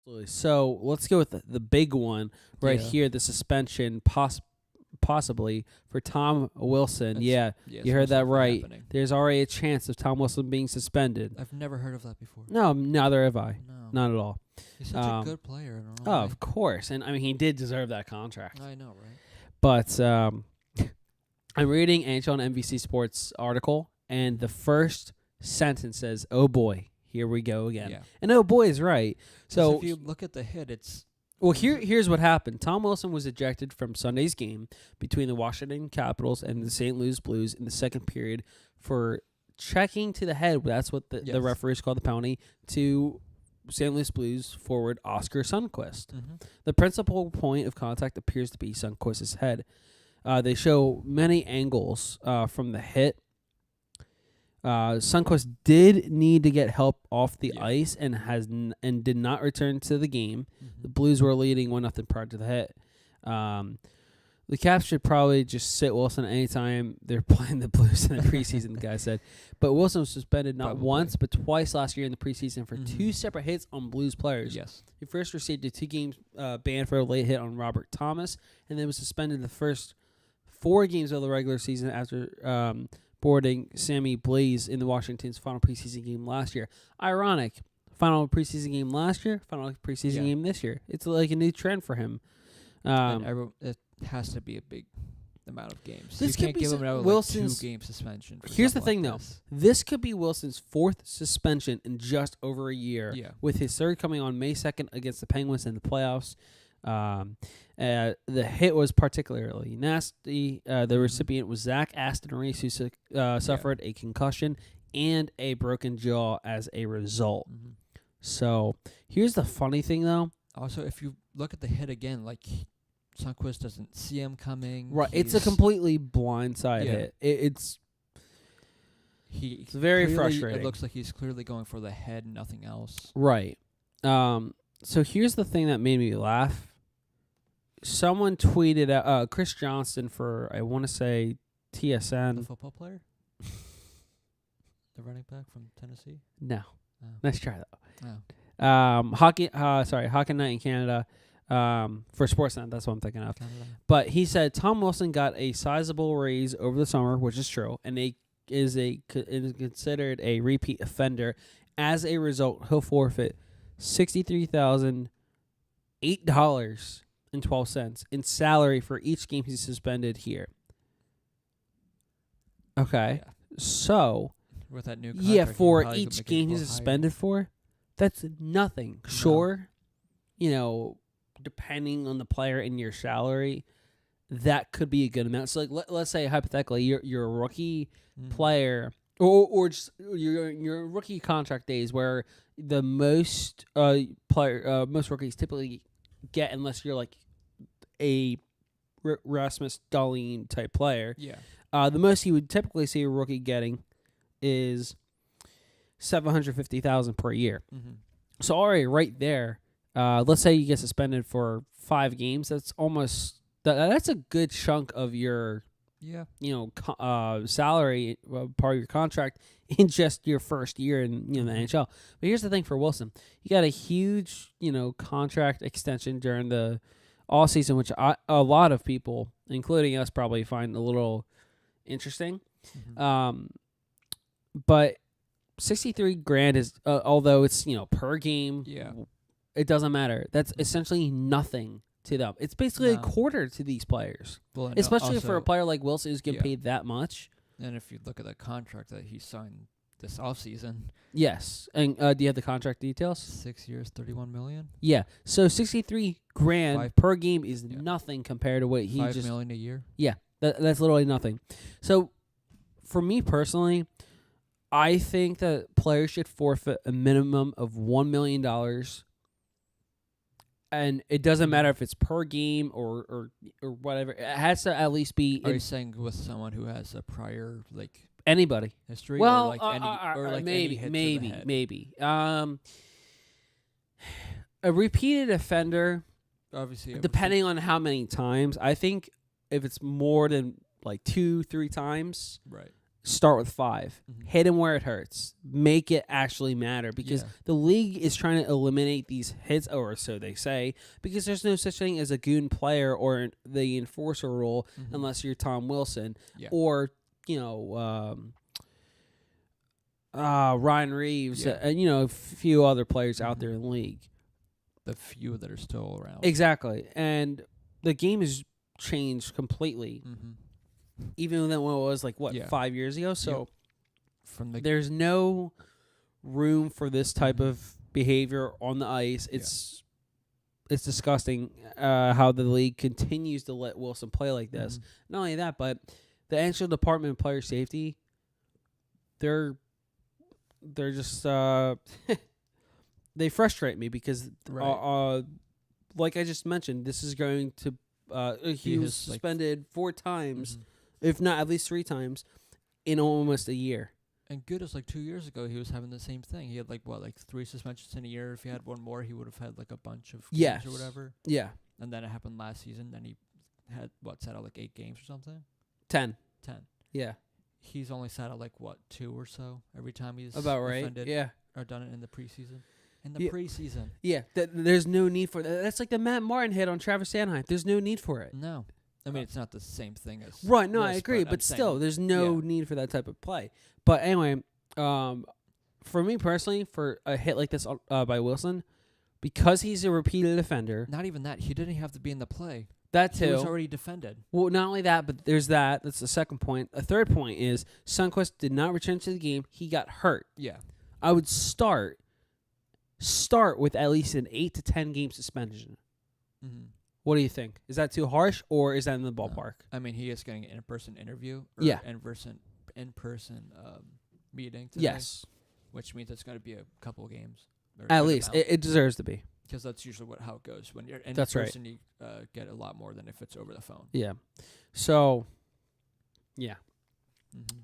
Absolutely. So let's go with the big one right here, the suspension possibly for Tom Wilson. You heard that right. Happening. There's already a chance of Tom Wilson being suspended. I've never heard of that before. No, neither have I. No. Not at all. He's such a good player. Of course. And, I mean, he did deserve that contract. I know, right? But I'm reading NHL and NBC Sports article, and the first sentence says, "Oh, boy. Here we go again." Yeah. And oh boy is right. So if you look at the hit, it's... Well, here's what happened. Tom Wilson was ejected from Sunday's game between the Washington Capitals and the St. Louis Blues in the second period for checking to the head. That's what the referees call the penalty to St. Louis Blues forward Oskar Sundqvist. Mm-hmm. The principal point of contact appears to be Sundqvist's head. They show many angles from the hit. Sundqvist did need to get help off the ice and did not return to the game. Mm-hmm. The Blues were leading 1-0 prior to the hit. The Caps should probably just sit Wilson anytime they're playing the Blues in the preseason, the guy said. But Wilson was suspended not once but twice last year in the preseason for two separate hits on Blues players. Yes. He first received a 2-game ban for a late hit on Robert Thomas, and then was suspended the first 4 games of the regular season after boarding Sammy Blaze in the Washington's final preseason game last year. Ironic. Final preseason game last year, final preseason game this year. It's like a new trend for him. It has to be a big amount of games. This you can't give him another Wilson's 2-game suspension. Here's the thing, though. This could be Wilson's 4th suspension in just over a year, with his 3rd coming on May 2nd against the Penguins in the playoffs. The hit was particularly nasty. The recipient was Zach Aston Reese, who suffered a concussion and a broken jaw as a result. Mm-hmm. So here's the funny thing, though. Also, if you look at the hit again, like Sundqvist doesn't see him coming. Right, it's a completely blindside hit. It's very frustrating. It looks like he's clearly going for the head and nothing else. Right. So here's the thing that made me laugh. Someone tweeted out Chris Johnston for, I want to say, TSN. The football player? The running back from Tennessee? No. Oh. Nice try, though. Oh. Hockey Night in Canada for Sportsnet. That's what I'm thinking of. Canada. But he said Tom Wilson got a sizable raise over the summer, which is true, and is considered a repeat offender. As a result, he'll forfeit $63,008.12 in salary for each game he's suspended here. Okay, so with that new contract, for each game he's suspended for, that's nothing. No. Sure, depending on the player and your salary, that could be a good amount. So, like, let's say hypothetically, you're a rookie player, or just your rookie contract days, where the most most rookies typically get, unless you're like a Rasmus Dahlin type player. Yeah. The most you would typically see a rookie getting is $750,000 per year. Mm-hmm. So already right there, let's say you get suspended for 5 games. That's almost that's a good chunk of your salary, part of your contract in just your first year in the NHL. But here's the thing for Wilson: you got a huge contract extension during the all season, which a lot of people, including us, probably find a little interesting. Mm-hmm. But $63,000 is, although it's per game, it doesn't matter. That's essentially nothing to them. It's basically a quarter to these players, especially for a player like Wilson who's getting paid that much. And if you look at the contract that he signed this offseason. Yes. And do you have the contract details? 6 years, $31 million. Yeah. So $63,000 per game is nothing compared to what he $5 million a year. Yeah. That's literally nothing. So for me personally, I think that players should forfeit a minimum of $1 million. And it doesn't matter if it's per game or whatever. It has to at least be. Are you saying with someone who has a prior anybody history? Well, maybe. A repeated offender, obviously, depending on how many times. I think if it's more than 2-3 times, right, start with 5. Mhm. Hit him where it hurts. Make it actually matter because Yeah. the league is trying to eliminate these hits, or so they say, because there's no such thing as a goon player or the enforcer role Mhm. unless you're Tom Wilson Yeah. or, Ryan Reeves, Yeah. and, a few other players out Mhm. there in the league. The few that are still around. Exactly. And the game has changed completely, Mm-hmm. even than what it was, Yeah. 5 years ago? So From the there's no room for this type Mhm. of behavior on the ice. Yeah. It's disgusting how the league continues to let Wilson play like this. Mhm. Not only that, but the NHL Department of Player Safety, they're just they frustrate me because Right. like I just mentioned, this is going to he was his, suspended 4 times, Mhm. if not at least 3 times, in almost a year. And good as 2 years ago, he was having the same thing. He had 3 suspensions in a year. If he had one more, he would have had a bunch of games Yes. or whatever. Yeah, And then it happened last season. Then he had sat out 8 games or something. 10. 10. Yeah, He's only sat out 2 or so every time he's about right. offended Yeah, or done it in the preseason. In the Yeah. preseason, yeah. There's no need for that. That's like the Matt Martin hit on Travis Sanheim. There's no need for it. no. I mean, it's not the same thing as Right? No, I this, agree, I'm but saying- still, there's no yeah. need for that type of play. But anyway, for me personally, for a hit like this by Wilson, because he's a repeated offender, Not even that. He didn't have to be in the play. that He was too. already defended. Well, not only that, but there's that. That's the second point. A third point is Sundqvist did not return to the game. He got hurt. Yeah. I would start with at least an 8 to 10 game suspension. Mm-hmm. What do you think? Is that too harsh, or is that in the ballpark? I mean, he is getting an in-person interview. Or Yeah. In-person meeting today. Yes, Which means it's going to be a couple of games. at least it deserves to be. Because that's usually how it goes. When you're in That's right. person, you get a lot more than if it's over the phone. Yeah. So, yeah. Mm-hmm.